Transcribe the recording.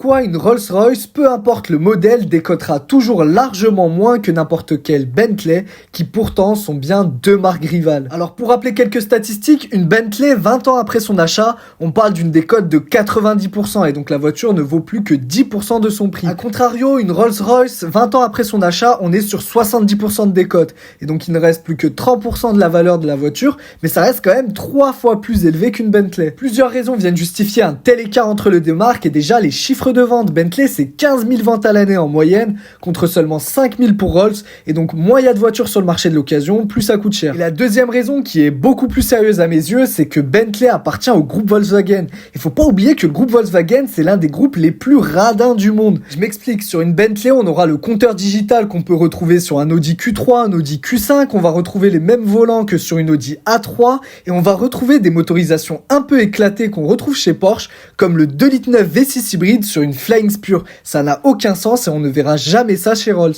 pourquoi une Rolls-Royce, peu importe le modèle, décotera toujours largement moins que n'importe quel Bentley, qui pourtant sont bien deux marques rivales. Alors pour rappeler quelques statistiques, une Bentley 20 ans après son achat, on parle d'une décote de 90% et donc la voiture ne vaut plus que 10% de son prix. A contrario, une Rolls-Royce 20 ans après son achat, on est sur 70% de décote et donc il ne reste plus que 30% de la valeur de la voiture, mais ça reste quand même 3 fois plus élevé qu'une Bentley. Plusieurs raisons viennent justifier un tel écart entre les deux marques et déjà les chiffres de vente. Bentley c'est 15 000 ventes à l'année en moyenne contre seulement 5 000 pour Rolls et donc moins il y a de voitures sur le marché de l'occasion, plus ça coûte cher. Et la deuxième raison qui est beaucoup plus sérieuse à mes yeux, c'est que Bentley appartient au groupe Volkswagen. Il faut pas oublier que le groupe Volkswagen c'est l'un des groupes les plus radins du monde. Je m'explique, sur une Bentley on aura le compteur digital qu'on peut retrouver sur un Audi Q3, un Audi Q5, on va retrouver les mêmes volants que sur une Audi A3 et on va retrouver des motorisations un peu éclatées qu'on retrouve chez Porsche comme le 2,9 litres V6 hybride sur une Flying Spur. Ça n'a aucun sens et on ne verra jamais ça chez Rolls.